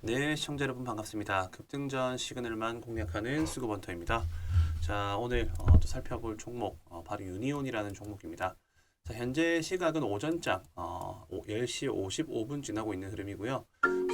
네, 시청자 여러분 반갑습니다. 급등전 시그널만 공략하는 수급원터입니다. 자, 오늘 또 살펴볼 종목 바로 유니온이라는 종목입니다. 자, 현재 시각은 오전장 10시 55분 지나고 있는 흐름이고요.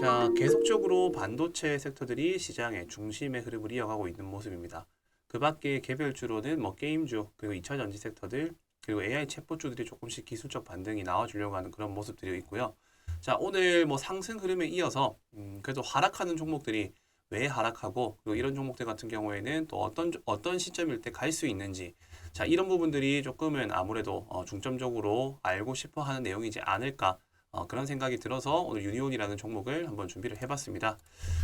자, 계속적으로 반도체 섹터들이 시장의 중심의 흐름을 이어가고 있는 모습입니다. 그 밖에 개별주로는 뭐 게임주, 그리고 2차 전지 섹터들, 그리고 AI 챗봇주들이 조금씩 기술적 반등이 나와주려고 하는 그런 모습들이 있고요. 자, 오늘 뭐 상승 흐름에 이어서 그래도 하락하는 종목들이 왜 하락하고, 그리고 이런 종목들 같은 경우에는 또 어떤 시점일 때 갈 수 있는지, 자, 이런 부분들이 조금은 아무래도 중점적으로 알고 싶어 하는 내용이지 않을까, 그런 생각이 들어서 오늘 유니온이라는 종목을 한번 준비를 해봤습니다.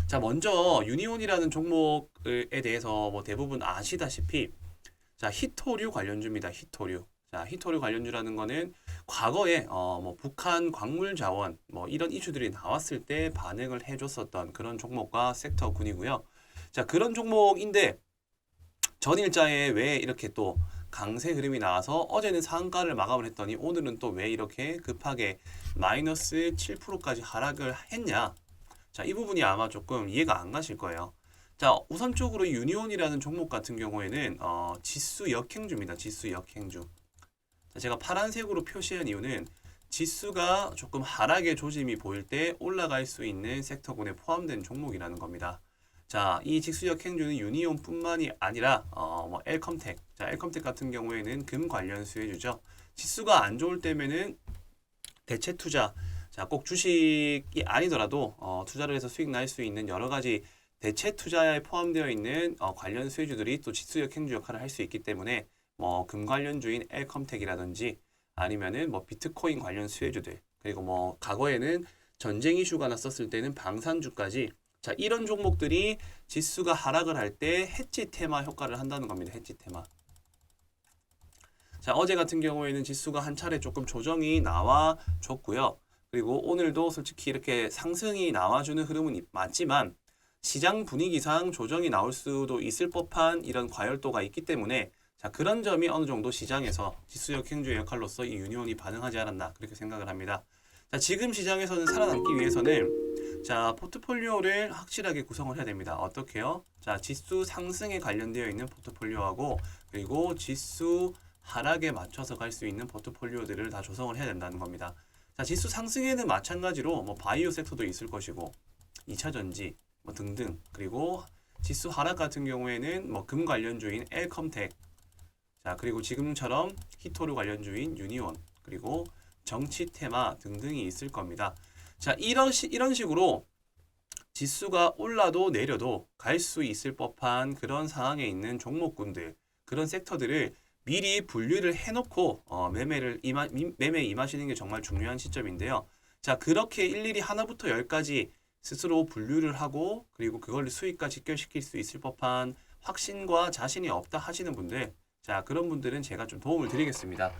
자, 먼저 유니온이라는 종목에 대해서 뭐 대부분 아시다시피, 자, 히토류 관련주입니다. 히토류. 자, 히토류 관련주라는 거는 과거에 뭐 북한 광물 자원 뭐 이런 이슈들이 나왔을 때 반응을 해줬었던 그런 종목과 섹터군이고요. 자, 그런 종목인데 전일자에 왜 이렇게 또 강세 흐름이 나와서 어제는 상한가를 마감을 했더니 오늘은 또 왜 이렇게 급하게 마이너스 7%까지 하락을 했냐? 자, 이 부분이 아마 조금 이해가 안 가실 거예요. 자, 우선적으로 유니온이라는 종목 같은 경우에는 지수 역행주입니다. 지수 역행주. 자, 제가 파란색으로 표시한 이유는 지수가 조금 하락의 조짐이 보일 때 올라갈 수 있는 섹터군에 포함된 종목이라는 겁니다. 자, 이 지수 역행주는 유니온뿐만이 아니라 뭐 엘컴텍. 자, 엘컴텍 같은 경우에는 금 관련 수혜주죠. 지수가 안 좋을 때면은 대체 투자. 자, 꼭 주식이 아니더라도 투자를 해서 수익 날 수 있는 여러 가지 대체 투자에 포함되어 있는 관련 수혜주들이 또 지수 역행주 역할을 할 수 있기 때문에 뭐 금 관련주인 엘컴텍이라든지 아니면은 뭐 비트코인 관련 수혜주들, 그리고 뭐 과거에는 전쟁 이슈가 났었을 때는 방산주까지, 자, 이런 종목들이 지수가 하락을 할 때 해지 테마 효과를 한다는 겁니다. 해지 테마. 자, 어제 같은 경우에는 지수가 한 차례 조금 조정이 나와줬고요. 그리고 오늘도 솔직히 이렇게 상승이 나와주는 흐름은 맞지만 시장 분위기상 조정이 나올 수도 있을 법한 이런 과열도가 있기 때문에, 자, 그런 점이 어느 정도 시장에서 지수 역행주의 역할로서 이 유니온이 반응하지 않았나 그렇게 생각을 합니다. 자, 지금 시장에서는 살아남기 위해서는 자, 포트폴리오를 확실하게 구성을 해야 됩니다. 어떻게요? 자, 지수 상승에 관련되어 있는 포트폴리오하고, 그리고 지수 하락에 맞춰서 갈 수 있는 포트폴리오들을 다 조성을 해야 된다는 겁니다. 자, 지수 상승에는 마찬가지로 뭐 바이오 섹터도 있을 것이고 2차 전지 뭐 등등, 그리고 지수 하락 같은 경우에는 뭐 금 관련주인 엘컴텍, 자, 그리고 지금처럼 히토류 관련주인 유니온, 그리고 정치 테마 등등이 있을 겁니다. 자, 이런 식으로 지수가 올라도 내려도 갈 수 있을 법한 그런 상황에 있는 종목군들, 그런 섹터들을 미리 분류를 해놓고 매매에 임하시는 게 정말 중요한 시점인데요. 자, 그렇게 일일이 하나부터 열까지 스스로 분류를 하고, 그리고 그걸 수익과 직결시킬 수 있을 법한 확신과 자신이 없다 하시는 분들, 자, 그런 분들은 제가 좀 도움을 드리겠습니다.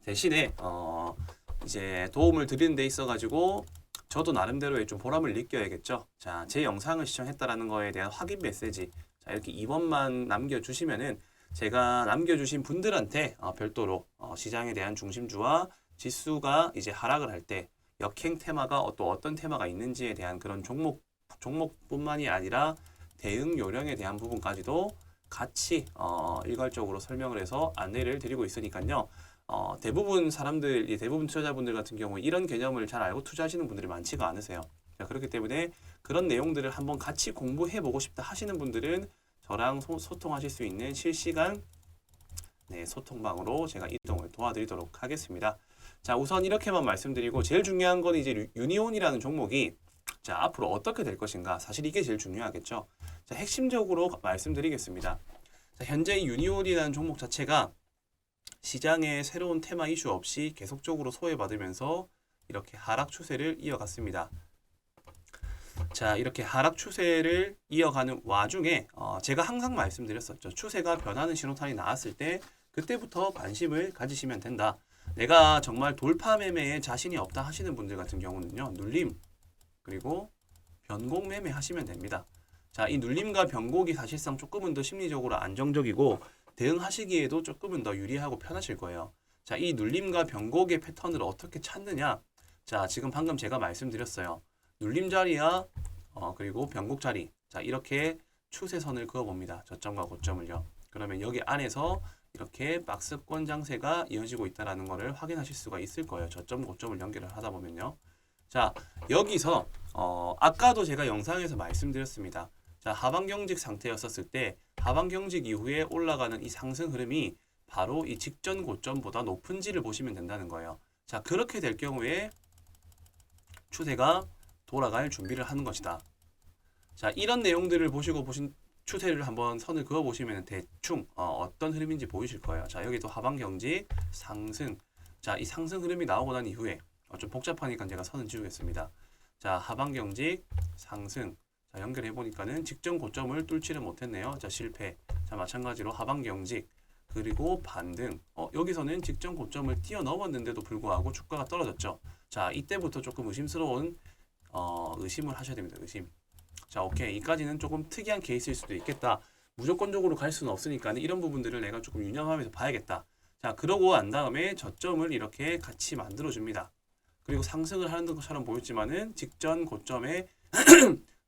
대신에 이제 도움을 드리는 데 있어 가지고 저도 나름대로의 좀 보람을 느껴야겠죠. 자, 제 영상을 시청했다라는 거에 대한 확인 메시지, 자, 이렇게 2번만 남겨주시면은 제가 남겨주신 분들한테 별도로 시장에 대한 중심주와 지수가 이제 하락을 할 때 역행 테마가 또 어떤 테마가 있는지에 대한 그런 종목뿐만이 아니라 대응 요령에 대한 부분까지도 같이 일괄적으로 설명을 해서 안내를 드리고 있으니까요. 대부분 투자자분들 같은 경우 이런 개념을 잘 알고 투자하시는 분들이 많지가 않으세요. 자, 그렇기 때문에 그런 내용들을 한번 같이 공부해 보고 싶다 하시는 분들은 저랑 소통하실 수 있는 실시간 소통방으로 제가 이동을 도와드리도록 하겠습니다. 자, 우선 이렇게만 말씀드리고, 제일 중요한 건 이제 유니온이라는 종목이 자, 앞으로 어떻게 될 것인가, 사실 이게 제일 중요하겠죠. 자, 핵심적으로 말씀드리겠습니다. 자, 현재 유니온이라는 종목 자체가 시장의 새로운 테마 이슈 없이 계속적으로 소외받으면서 이렇게 하락 추세를 이어갔습니다. 자, 이렇게 하락 추세를 이어가는 와중에 제가 항상 말씀드렸었죠. 추세가 변하는 신호탄이 나왔을 때 그때부터 관심을 가지시면 된다. 내가 정말 돌파 매매에 자신이 없다 하시는 분들 같은 경우는요, 눌림 그리고 변곡 매매 하시면 됩니다. 자, 이 눌림과 변곡이 사실상 조금은 더 심리적으로 안정적이고 대응하시기에도 조금은 더 유리하고 편하실 거예요. 자, 이 눌림과 변곡의 패턴을 어떻게 찾느냐? 자, 지금 방금 제가 말씀드렸어요. 눌림 자리야 그리고 변곡 자리. 자, 이렇게 추세선을 그어봅니다. 저점과 고점을요. 그러면 여기 안에서 이렇게 박스권 장세가 이어지고 있다는 것을 확인하실 수가 있을 거예요. 저점, 고점을 연결을 하다 보면요. 자, 여기서 아까도 제가 영상에서 말씀드렸습니다. 자, 하방 경직 상태였었을 때 하방 경직 이후에 올라가는 이 상승 흐름이 바로 이 직전 고점보다 높은지를 보시면 된다는 거예요. 자, 그렇게 될 경우에 추세가 돌아갈 준비를 하는 것이다. 자, 이런 내용들을 보시고 추세를 한번 선을 그어 보시면 대충 어떤 흐름인지 보이실 거예요. 자, 여기도 하방 경직 상승. 자, 이 상승 흐름이 나오고 난 이후에 좀 복잡하니까 제가 선을 지우겠습니다. 자, 하방 경직 상승. 자, 연결해 보니까는 직전 고점을 뚫지를 못했네요. 자, 실패. 자, 마찬가지로 하방 경직 그리고 반등. 여기서는 직전 고점을 뛰어넘었는데도 불구하고 주가가 떨어졌죠. 자, 이때부터 조금 의심스러운 의심을 하셔야 됩니다. 의심. 자, 오케이. 이까지는 조금 특이한 케이스일 수도 있겠다. 무조건적으로 갈 수는 없으니까 이런 부분들을 내가 조금 유념하면서 봐야겠다. 자, 그러고 난 다음에 저점을 이렇게 같이 만들어 줍니다. 그리고 상승을 하는 것처럼 보였지만은 직전 고점에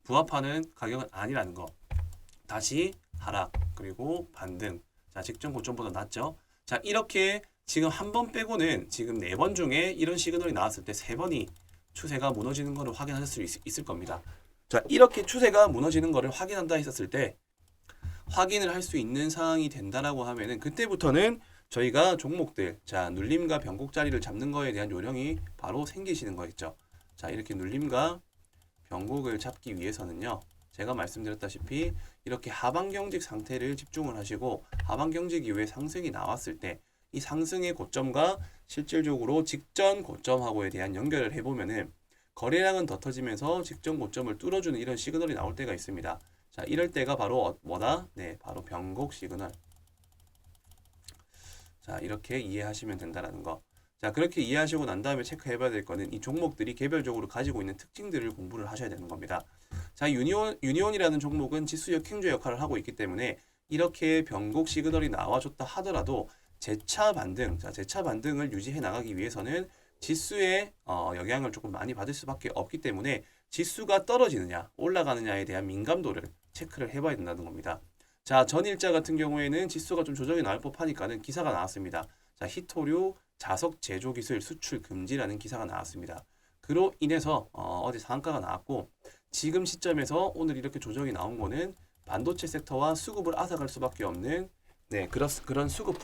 부합하는 가격은 아니라는 거. 다시 하락 그리고 반등. 자, 직전 고점보다 낮죠. 자, 이렇게 지금 한 번 빼고는 지금 4번 중에 이런 시그널이 나왔을 때 3번이 추세가 무너지는 것을 확인하실 수 있을 겁니다. 자, 이렇게 추세가 무너지는 것을 확인한다 했었을 때 확인을 할 수 있는 상황이 된다라고 하면은 그때부터는 저희가 종목들, 자, 눌림과 변곡 자리를 잡는 거에 대한 요령이 바로 생기시는 거겠죠. 자, 이렇게 눌림과 변곡을 잡기 위해서는요. 제가 말씀드렸다시피 이렇게 하방 경직 상태를 집중을 하시고 하방 경직 이후에 상승이 나왔을 때 이 상승의 고점과 실질적으로 직전 고점하고에 대한 연결을 해보면은 거래량은 더 터지면서 직전 고점을 뚫어주는 이런 시그널이 나올 때가 있습니다. 자, 이럴 때가 바로 뭐다? 네, 바로 변곡 시그널. 자, 이렇게 이해하시면 된다는 거. 자, 그렇게 이해하시고 난 다음에 체크해봐야 될 거는 이 종목들이 개별적으로 가지고 있는 특징들을 공부를 하셔야 되는 겁니다. 자, 유니온이라는 종목은 지수 역행조 역할을 하고 있기 때문에 이렇게 변곡 시그널이 나와줬다 하더라도 재차 반등, 자, 재차 반등을 유지해 나가기 위해서는 지수의 영향을 조금 많이 받을 수밖에 없기 때문에 지수가 떨어지느냐 올라가느냐에 대한 민감도를 체크를 해봐야 된다는 겁니다. 자, 전일자 같은 경우에는 지수가 좀 조정이 나올 법하니까는 기사가 나왔습니다. 자, 히토류 자석 제조 기술 수출 금지라는 기사가 나왔습니다. 그로 인해서 어제 상한가가 나왔고 지금 시점에서 오늘 이렇게 조정이 나온 거는 반도체 섹터와 수급을 앗아갈 수밖에 없는 그런 수급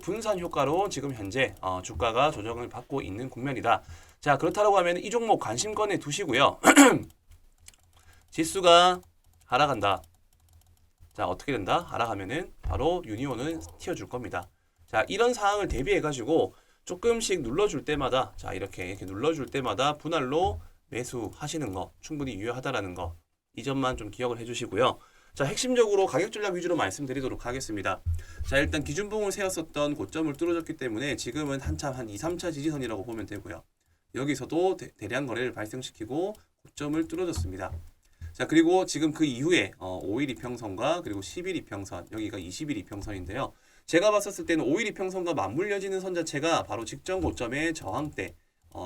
분산 효과로 지금 현재 주가가 조정을 받고 있는 국면이다. 자, 그렇다고 하면 이 종목 관심권에 두시고요. 지수가 하락한다. 자, 어떻게 된다? 하락하면은 바로 유니온은 튀어줄 겁니다. 자, 이런 상황을 대비해가지고 조금씩 눌러줄 때마다 자, 이렇게 눌러줄 때마다 분할로 매수하시는 거 충분히 유효하다라는 거. 이 점만 좀 기억을 해주시고요. 자, 핵심적으로 가격 전략 위주로 말씀드리도록 하겠습니다. 자, 일단 기준봉을 세웠었던 고점을 뚫어줬기 때문에 지금은 한참 한 2, 3차 지지선이라고 보면 되고요. 여기서도 대량 거래를 발생시키고 고점을 뚫어줬습니다. 자, 그리고 지금 그 이후에 5일 이평선과 그리고 10일 이평선, 여기가 20일 이평선인데요. 제가 봤었을 때는 5일 이평선과 맞물려지는 선 자체가 바로 직전 고점의 저항대,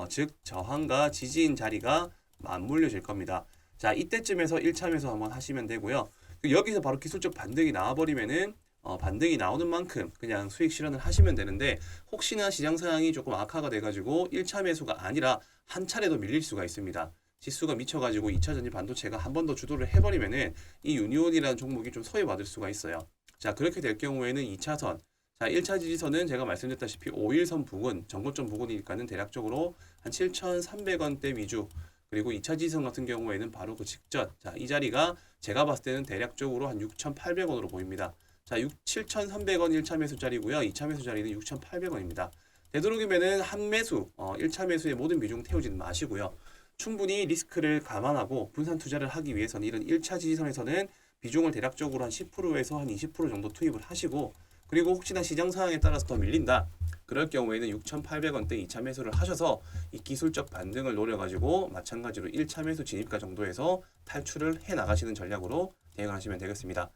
즉 저항과 지지인 자리가 맞물려질 겁니다. 자, 이때쯤에서 1차 매수 한번 하시면 되고요. 여기서 바로 기술적 반등이 나와버리면은 반등이 나오는 만큼 그냥 수익 실현을 하시면 되는데 혹시나 시장 상황이 조금 악화가 돼가지고 1차 매수가 아니라 한 차례도 밀릴 수가 있습니다. 지수가 미쳐가지고 2차 전지 반도체가 한 번 더 주도를 해버리면은 이 유니온이라는 종목이 좀 소외받을 수가 있어요. 자, 그렇게 될 경우에는 2차선, 자, 1차 지지선은 제가 말씀드렸다시피 5일선 부근, 전고점 부근이니까는 대략적으로 한 7,300원대 위주. 그리고 2차 지지선 같은 경우에는 바로 그 직전. 자, 이 자리가 제가 봤을 때는 대략적으로 한 6,800원으로 보입니다. 자, 7,300원 1차 매수 자리고요. 2차 매수 자리는 6,800원입니다. 되도록이면은 한 매수, 1차 매수의 모든 비중 태우지는 마시고요. 충분히 리스크를 감안하고 분산 투자를 하기 위해서는 이런 1차 지지선에서는 비중을 대략적으로 한 10%에서 한 20% 정도 투입을 하시고 그리고 혹시나 시장 상황에 따라서 더 밀린다. 그럴 경우에는 6,800원대 2차 매수를 하셔서 이 기술적 반등을 노려가지고 마찬가지로 1차 매수 진입가 정도에서 탈출을 해나가시는 전략으로 대응하시면 되겠습니다.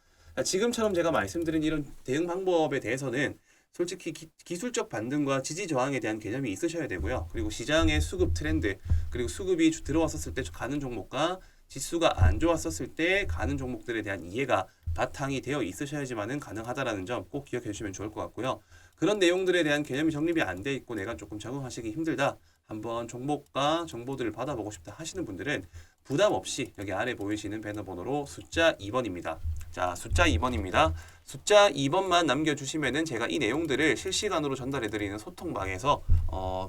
지금처럼 제가 말씀드린 이런 대응 방법에 대해서는 솔직히 기술적 반등과 지지 저항에 대한 개념이 있으셔야 되고요. 그리고 시장의 수급 트렌드, 그리고 수급이 들어왔었을 때 가는 종목과 지수가 안 좋았었을 때 가는 종목들에 대한 이해가 바탕이 되어 있으셔야지만은 가능하다라는 점 꼭 기억해 주시면 좋을 것 같고요. 그런 내용들에 대한 개념이 정립이 안 돼 있고 내가 조금 적응하시기 힘들다. 한번 종목과 정보들을 받아보고 싶다 하시는 분들은 부담 없이 여기 아래 보이시는 배너 번호로 숫자 2번입니다. 자, 숫자 2번입니다. 숫자 2번만 남겨주시면은 제가 이 내용들을 실시간으로 전달해드리는 소통방에서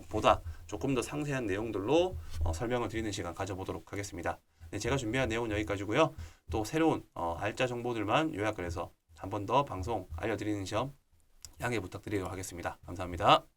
보다 조금 더 상세한 내용들로 설명을 드리는 시간 가져보도록 하겠습니다. 네, 제가 준비한 내용은 여기까지고요. 또 새로운 알짜 정보들만 요약을 해서 한 번 더 방송 알려드리는 점 양해 부탁드리도록 하겠습니다. 감사합니다.